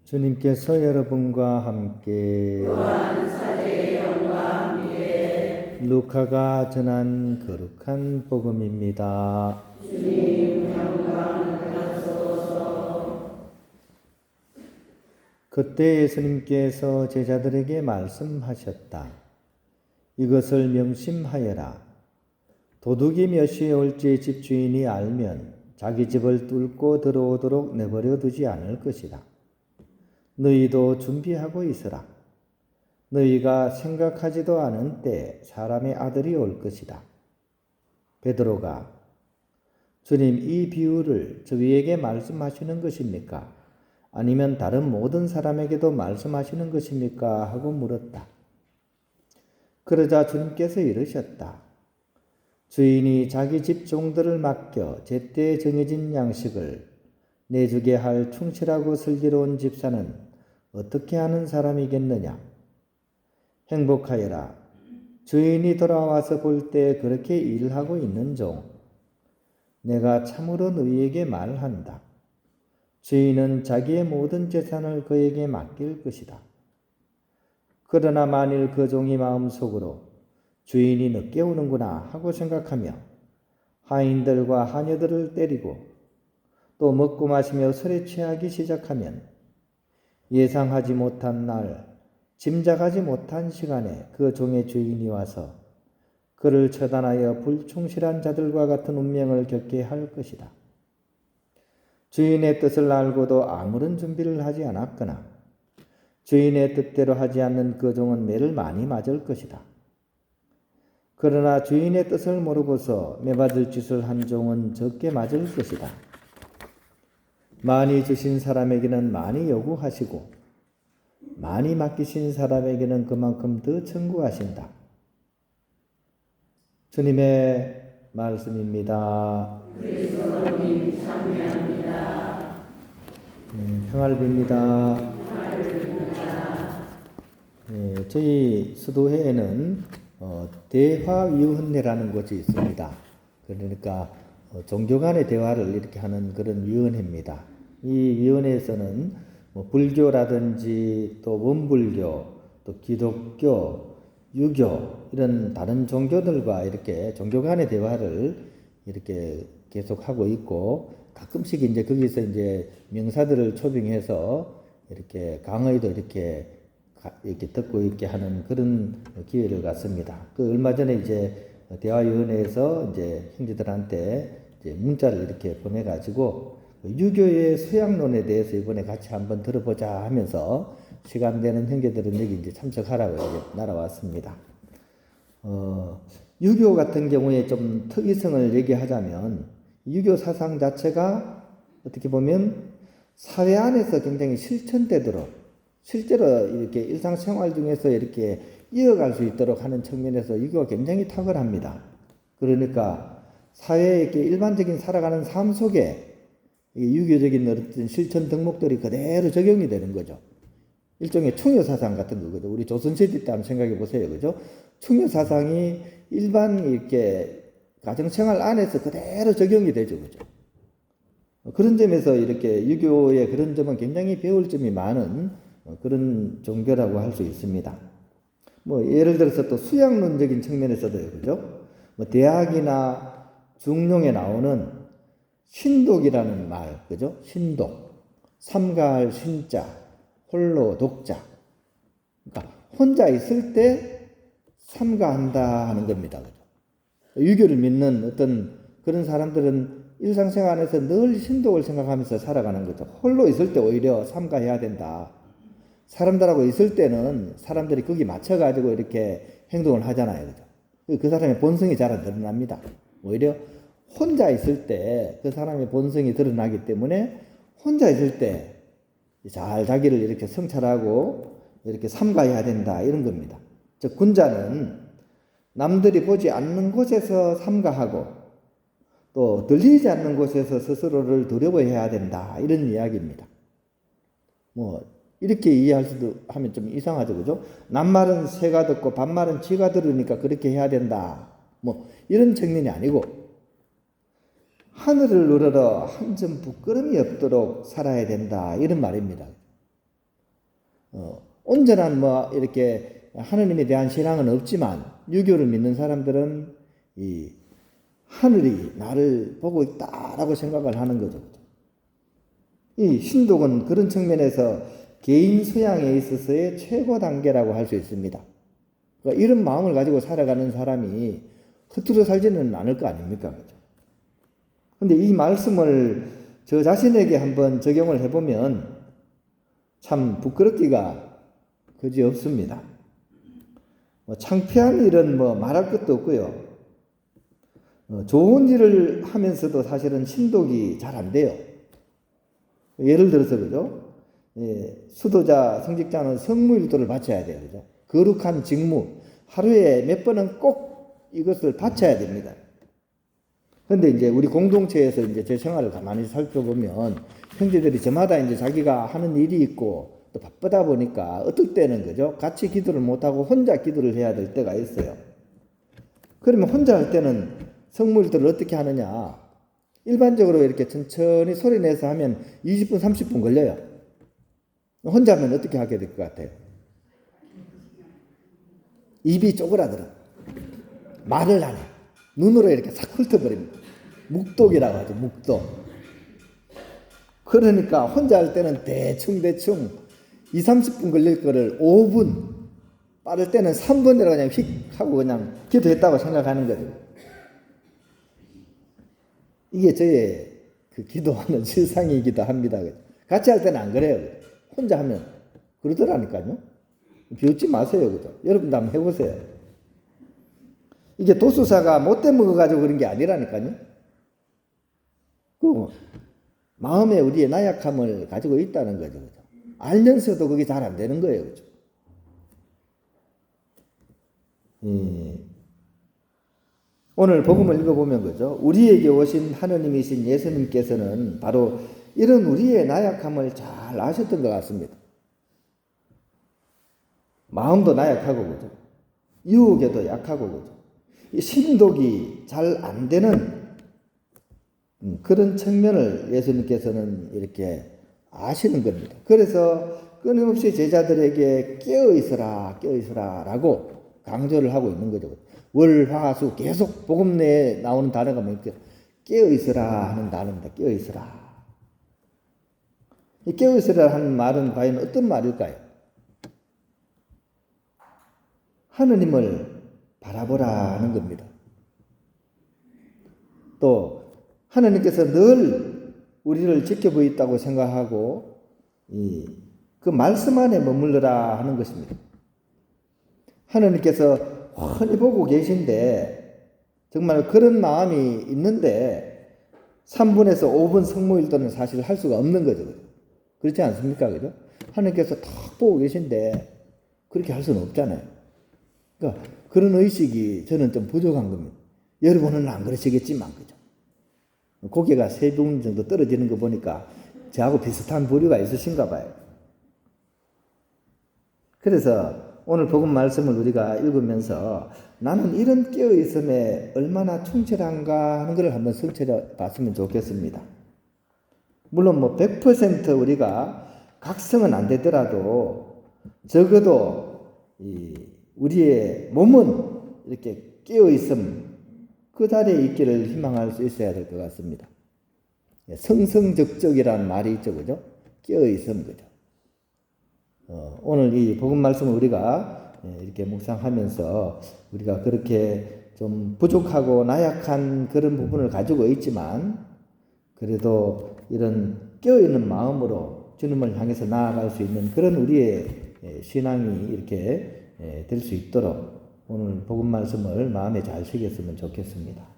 주님께서 여러분과 함께 또한 사제의 영과 함께 루카가 전한 거룩한 복음입니다. 주님 영광 받으소서. 그때 예수님께서 제자들에게 말씀하셨다. 이것을 명심하여라. 도둑이 몇 시에 올지 집주인이 알면 자기 집을 뚫고 들어오도록 내버려 두지 않을 것이다. 너희도 준비하고 있으라. 너희가 생각하지도 않은 때 사람의 아들이 올 것이다. 베드로가 주님, 이 비유를 저희에게 말씀하시는 것입니까? 아니면 다른 모든 사람에게도 말씀하시는 것입니까? 하고 물었다. 그러자 주님께서 이르셨다. 주인이 자기 집 종들을 맡겨 제때 정해진 양식을 내주게 할 충실하고 슬기로운 집사는 어떻게 하는 사람이겠느냐? 행복하여라. 주인이 돌아와서 볼 때 그렇게 일하고 있는 종. 내가 참으로 너희에게 말한다. 주인은 자기의 모든 재산을 그에게 맡길 것이다. 그러나 만일 그 종이 마음속으로 주인이 늦게 오는구나 하고 생각하며 하인들과 하녀들을 때리고 또 먹고 마시며 술에 취하기 시작하면 예상하지 못한 날, 짐작하지 못한 시간에 그 종의 주인이 와서 그를 처단하여 불충실한 자들과 같은 운명을 겪게 할 것이다. 주인의 뜻을 알고도 아무런 준비를 하지 않았거나 주인의 뜻대로 하지 않는 그 종은 매를 많이 맞을 것이다. 그러나 주인의 뜻을 모르고서 매맞을 짓을 한 종은 적게 맞을 것이다. 많이 주신 사람에게는 많이 요구하시고 많이 맡기신 사람에게는 그만큼 더 청구하신다. 주님의 말씀입니다. 그리스도님 참여합니다. 평화를 빕니다. 저희 수도회에는 대화위원회라는 곳이 있습니다. 그러니까 종교 간의 대화를 이렇게 하는 그런 위원회입니다. 이 위원회에서는 불교라든지 또 원불교, 또 기독교, 유교 이런 다른 종교들과 이렇게 종교 간의 대화를 이렇게 계속 하고 있고 가끔씩 이제 거기서 이제 명사들을 초빙해서 이렇게 강의도 이렇게 듣고 있게 하는 그런 기회를 갖습니다. 그 얼마 전에 이제 대화위원회에서 이제 형제들한테 이제 문자를 이렇게 보내가지고 유교의 수양론에 대해서 이번에 같이 한번 들어보자 하면서 시간 되는 형제들은 여기 이제 참석하라고 이제 날아왔습니다. 유교 같은 경우에 좀 특이성을 얘기하자면 유교 사상 자체가 어떻게 보면 사회 안에서 굉장히 실천되도록 실제로 이렇게 일상생활 중에서 이렇게 이어갈 수 있도록 하는 측면에서 유교가 굉장히 탁월합니다. 그러니까 사회에 이렇게 일반적인 살아가는 삶 속에 유교적인 어떤 실천 덕목들이 그대로 적용이 되는 거죠. 일종의 충효사상 같은 거거든요. 우리 조선시대 때 한번 생각해 보세요. 그죠? 충효사상이 일반 이렇게 가정생활 안에서 그대로 적용이 되죠. 그죠? 그런 점에서 이렇게 유교의 그런 점은 굉장히 배울 점이 많은 그런 종교라고 할 수 있습니다. 예를 들어서 또 수양론적인 측면에서도요. 그죠? 대학이나 중용에 나오는 신독이라는 말, 그죠? 신독. 삼가할 신자, 홀로 독자. 그러니까 혼자 있을 때 삼가한다 하는 겁니다. 그죠? 유교를 믿는 어떤 그런 사람들은 일상생활에서 늘 신독을 생각하면서 살아가는 거죠. 홀로 있을 때 오히려 삼가해야 된다. 사람들하고 있을 때는 사람들이 거기 맞춰가지고 이렇게 행동을 하잖아요. 그죠? 그 사람의 본성이 잘 안 드러납니다. 오히려 혼자 있을 때 그 사람의 본성이 드러나기 때문에 혼자 있을 때 잘 자기를 이렇게 성찰하고 이렇게 삼가해야 된다 이런 겁니다. 즉 군자는 남들이 보지 않는 곳에서 삼가하고 또 들리지 않는 곳에서 스스로를 두려워해야 된다 이런 이야기입니다. 이렇게 이해할 수도 하면 좀 이상하죠, 그죠? 남말은 새가 듣고 반말은 쥐가 들으니까 그렇게 해야 된다. 이런 측면이 아니고 하늘을 우러러 한 점 부끄럼이 없도록 살아야 된다 이런 말입니다. 온전한 뭐 이렇게 하느님에 대한 신앙은 없지만 유교를 믿는 사람들은 이 하늘이 나를 보고 있다라고 생각을 하는 거죠. 이 신독은 그런 측면에서 개인 수양에 있어서의 최고 단계라고 할 수 있습니다. 그러니까 이런 마음을 가지고 살아가는 사람이 허투루 살지는 않을 거 아닙니까? 그런데 이 말씀을 저 자신에게 한번 적용을 해보면 참 부끄럽기가 그지 없습니다. 창피한 일은 말할 것도 없고요. 좋은 일을 하면서도 사실은 신독이 잘 안 돼요. 예를 들어서 그죠? 수도자, 성직자는 성무일도를 바쳐야 돼요. 그죠? 거룩한 직무, 하루에 몇 번은 꼭 이것을 바쳐야 됩니다. 그런데 이제 우리 공동체에서 이제 제 생활을 가만히 살펴보면 형제들이 저마다 이제 자기가 하는 일이 있고 또 바쁘다 보니까 어떨 때는 그죠? 같이 기도를 못하고 혼자 기도를 해야 될 때가 있어요. 그러면 혼자 할 때는 성무일도를 어떻게 하느냐? 일반적으로 이렇게 천천히 소리 내서 하면 20분, 30분 걸려요. 혼자 하면 어떻게 하게 될 것 같아요? 입이 쪼그라들어. 말을 안 해. 눈으로 이렇게 싹 훑어버립니다. 묵독이라고 하죠. 묵독. 그러니까 혼자 할 때는 대충 2, 30분 걸릴 거를 5분, 빠를 때는 3분이라고 그냥 휙 하고 그냥 기도했다고 생각하는 거죠. 이게 저의 그 기도하는 실상이기도 합니다. 같이 할 때는 안 그래요. 혼자 하면 그러더라니까요. 비웃지 마세요. 그죠? 여러분도 한번 해보세요. 이게 도수사가 못돼 먹어가지고 그런 게 아니라니까요. 그 마음에 우리의 나약함을 가지고 있다는 거죠. 그죠? 알면서도 그게 잘 안 되는 거예요. 그죠? 오늘 복음을 읽어보면 그죠? 우리에게 오신 하느님이신 예수님께서는 바로 이런 우리의 나약함을 잘 아셨던 것 같습니다. 마음도 나약하고 그죠? 유혹에도 약하고 그죠? 신독이 잘 안 되는 그런 측면을 예수님께서는 이렇게 아시는 겁니다. 그래서 끊임없이 제자들에게 깨어있어라 라고 강조를 하고 있는 거죠. 월, 화, 수 계속 복음 내에 나오는 단어가 뭐니까 깨어있어라 하는 단어입니다. 깨어있어라. 이 깨어있어라 하는 말은 과연 어떤 말일까요? 하느님을 바라보라 하는 겁니다. 또 하느님께서 늘 우리를 지켜보고 있다고 생각하고 그 말씀 안에 머물러라 하는 것입니다. 하느님께서 훤히 보고 계신데 정말 그런 마음이 있는데 3분에서 5분 성모일도는 사실 할 수가 없는 거죠. 그렇지 않습니까? 그죠? 하느님께서 탁 보고 계신데 그렇게 할 수는 없잖아요. 그러니까 그런 의식이 저는 좀 부족한 겁니다. 여러분은 안 그러시겠지만 그죠? 고개가 3분 정도 떨어지는 거 보니까 저하고 비슷한 부류가 있으신가 봐요. 그래서 오늘 복음 말씀을 우리가 읽으면서 나는 이런 깨어있음에 얼마나 충실한가 하는 것을 한번 성찰해 봤으면 좋겠습니다. 물론 100% 우리가 각성은 안 되더라도 적어도 우리의 몸은 이렇게 깨어있음 그 자리에 있기를 희망할 수 있어야 될 것 같습니다. 성성적적이라는 말이 있죠. 그죠? 깨어있음 그죠? 오늘 이 복음 말씀을 우리가 이렇게 묵상하면서 우리가 그렇게 좀 부족하고 나약한 그런 부분을 가지고 있지만 그래도 이런 깨어있는 마음으로 주님을 향해서 나아갈 수 있는 그런 우리의 신앙이 이렇게 될 수 있도록 오늘 복음 말씀을 마음에 잘 새겼으면 좋겠습니다.